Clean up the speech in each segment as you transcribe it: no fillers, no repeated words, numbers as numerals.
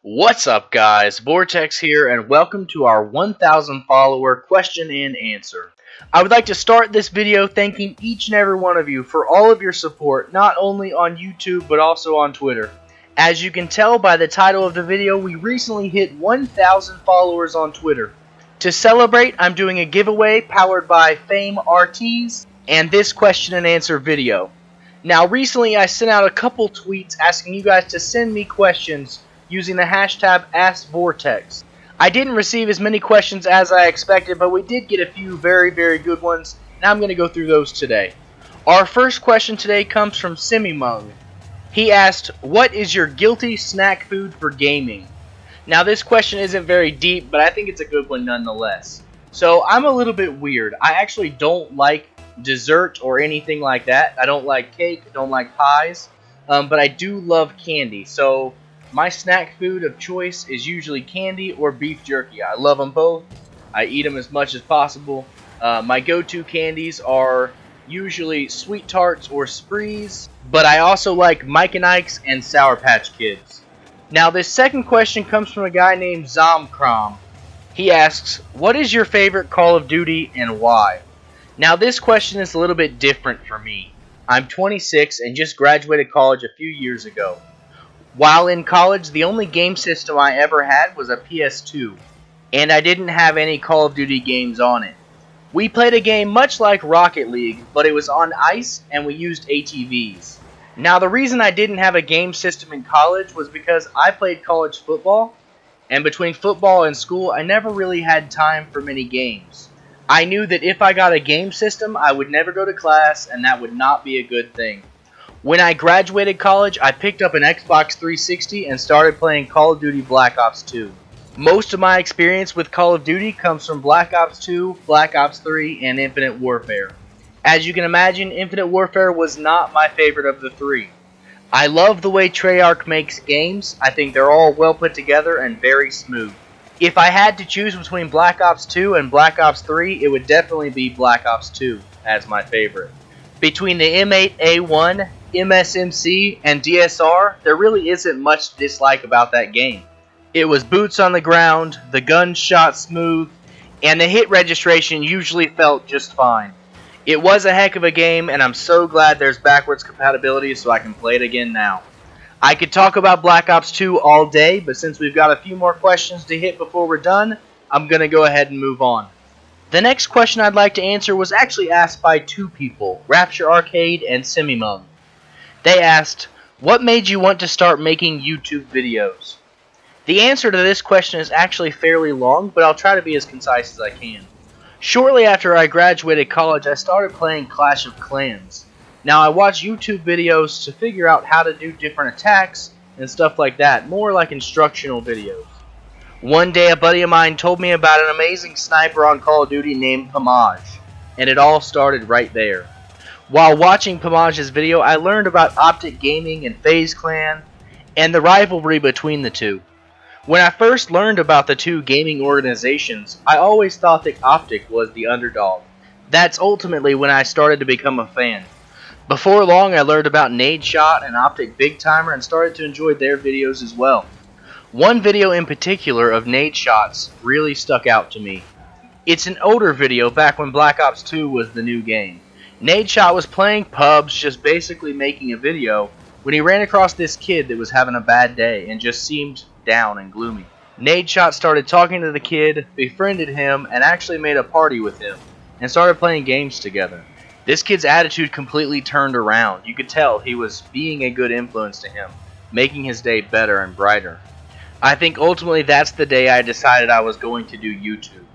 What's up, guys? Vortex here, and welcome to our 1,000 follower question and answer. I would like to start this video thanking each and every one of you for all of your support, not only on YouTube but also on Twitter. As you can tell by the title of the video, we recently hit 1,000 followers on Twitter. To celebrate, I'm doing a giveaway powered by Fame RTs and this question and answer video. Now, recently I sent out a couple tweets asking you guys to send me questions using the hashtag AskVortex. I didn't receive as many questions as I expected, but we did get a few very good ones, and I'm going to go through those today. Our first question today comes from SemiMong. He asked, what is your guilty snack food for gaming? Now, this question isn't very deep, but I think it's a good one nonetheless. So, I'm a little bit weird. I actually don't like dessert or anything like that. I don't like cake, don't like pies, but I do love candy. So, my snack food of choice is usually candy or beef jerky. I love them both. I eat them as much as possible. My go-to candies are usually Sweet Tarts or Sprees, but I also like Mike and Ike's and Sour Patch Kids. Now, this second question comes from a guy named ZombKrom. He asks, what is your favorite Call of Duty and why? Now, this question is a little bit different for me. I'm 26 and just graduated college a few years ago. While in college, the only game system I ever had was a PS2, and I didn't have any Call of Duty games on it. We played a game much like Rocket League, but it was on ice and we used ATVs. Now, the reason I didn't have a game system in college was because I played college football, and between football and school, I never really had time for many games. I knew that if I got a game system, I would never go to class, and that would not be a good thing. When I graduated college, I picked up an Xbox 360 and started playing Call of Duty Black Ops 2. Most of my experience with Call of Duty comes from Black Ops 2, Black Ops 3, and Infinite Warfare. As you can imagine, Infinite Warfare was not my favorite of the three. I love the way Treyarch makes games. I think they're all well put together and very smooth. If I had to choose between Black Ops 2 and Black Ops 3, it would definitely be Black Ops 2 as my favorite. Between the M8A1, MSMC, and DSR, there really isn't much to dislike about that game. It was boots on the ground, the guns shot smooth, and the hit registration usually felt just fine. It was a heck of a game, and I'm so glad there's backwards compatibility so I can play it again now. I could talk about Black Ops 2 all day, but since we've got a few more questions to hit before we're done, I'm going to go ahead and move on. The next question I'd like to answer was actually asked by two people, Rapture Arcade and SemiMong. They asked, what made you want to start making YouTube videos? The answer to this question is actually fairly long, but I'll try to be as concise as I can. Shortly after I graduated college, I started playing Clash of Clans. Now, I watch YouTube videos to figure out how to do different attacks and stuff like that, more like instructional videos. One day, a buddy of mine told me about an amazing sniper on Call of Duty named Pomage, and it all started right there. While watching Pomage's video, I learned about Optic Gaming and FaZe Clan, and the rivalry between the two. When I first learned about the two gaming organizations, I always thought that Optic was the underdog. That's ultimately when I started to become a fan. Before long, I learned about Nadeshot and Optic Big Timer and started to enjoy their videos as well. One video in particular of Nadeshot's really stuck out to me. It's an older video back when Black Ops 2 was the new game. Nadeshot was playing pubs, just basically making a video, when he ran across this kid that was having a bad day and just seemed down and gloomy. Nadeshot started talking to the kid, befriended him, and actually made a party with him, and started playing games together. This kid's attitude completely turned around. You could tell he was being a good influence to him, making his day better and brighter. I think ultimately that's the day I decided I was going to do YouTube.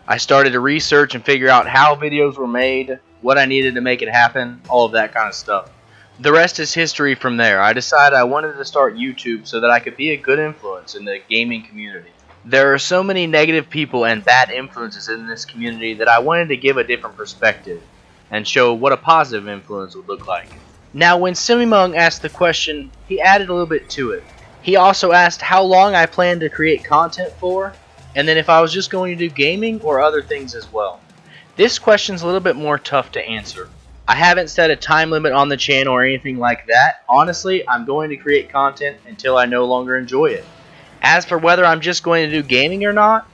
I started to research and figure out how videos were made, what I needed to make it happen, all of that kind of stuff. The rest is history from there. I decided I wanted to start YouTube so that I could be a good influence in the gaming community. There are so many negative people and bad influences in this community that I wanted to give a different perspective and show what a positive influence would look like. Now, when SemiMong asked the question, he added a little bit to it. He also asked how long I plan to create content for, and then if I was just going to do gaming or other things as well. This question's a little bit more tough to answer. I haven't set a time limit on the channel or anything like that. Honestly, I'm going to create content until I no longer enjoy it. As for whether I'm just going to do gaming or not,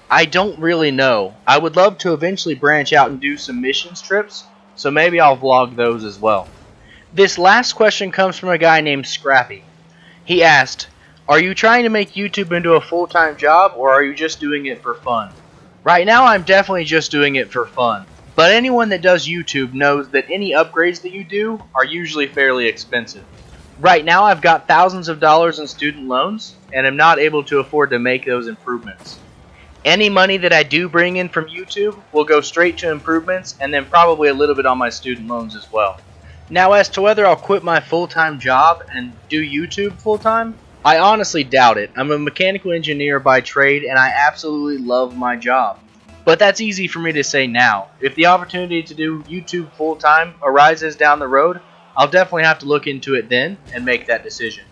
I don't really know. I would love to eventually branch out and do some missions trips, so maybe I'll vlog those as well. This last question comes from a guy named Scrappy. He asked, "Are you trying to make YouTube into a full-time job, or are you just doing it for fun?" Right now I'm definitely just doing it for fun. But anyone that does YouTube knows that any upgrades that you do are usually fairly expensive. Right now I've got thousands of dollars in student loans, and am not able to afford to make those improvements. Any money that I do bring in from YouTube will go straight to improvements, and then probably a little bit on my student loans as well. Now, as to whether I'll quit my full-time job and do YouTube full-time, I honestly doubt it. I'm a mechanical engineer by trade, and I absolutely love my job. But that's easy for me to say now. If the opportunity to do YouTube full-time arises down the road, I'll definitely have to look into it then and make that decision.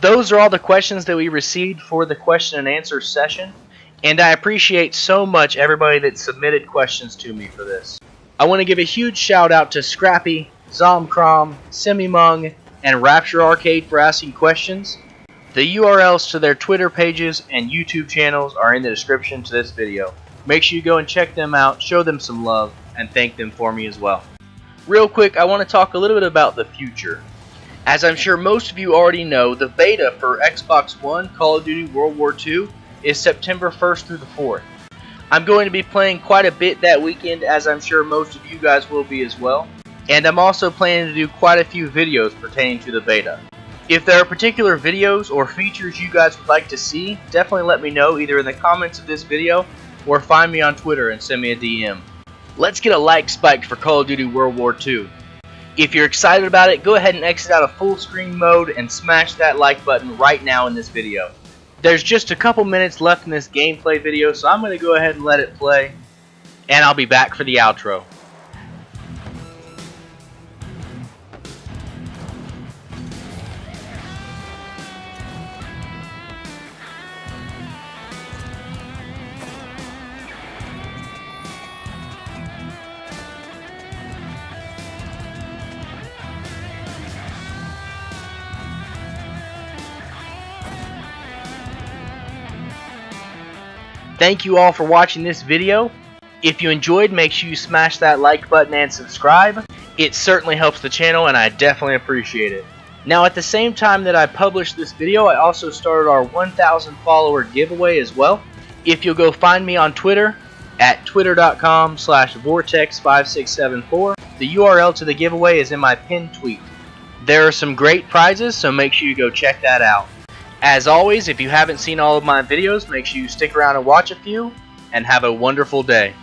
Those are all the questions that we received for the question and answer session, and I appreciate so much everybody that submitted questions to me for this. I want to give a huge shout out to Scrappy, ZombKrom, SemiMong, and Rapture Arcade for asking questions. The URLs to their Twitter pages and YouTube channels are in the description to this video. Make sure you go and check them out, show them some love, and thank them for me as well. Real quick, I want to talk a little bit about the future. As I'm sure most of you already know, the beta for Xbox One Call of Duty World War II is September 1st through the 4th. I'm going to be playing quite a bit that weekend, as I'm sure most of you guys will be as well. And I'm also planning to do quite a few videos pertaining to the beta. If there are particular videos or features you guys would like to see, definitely let me know either in the comments of this video or find me on Twitter and send me a DM. Let's get a like spike for Call of Duty World War II. If you're excited about it, go ahead and exit out of full screen mode and smash that like button right now in this video. There's just a couple minutes left in this gameplay video, so I'm going to go ahead and let it play, and I'll be back for the outro. Thank you all for watching this video. If you enjoyed, make sure you smash that like button and subscribe. It certainly helps the channel, and I definitely appreciate it. Now, at the same time that I published this video, I also started our 1,000 follower giveaway as well. If you'll go find me on Twitter at twitter.com/vortex5674, the URL to the giveaway is in my pinned tweet. There are some great prizes, so make sure you go check that out. As always, if you haven't seen all of my videos, make sure you stick around and watch a few, and have a wonderful day.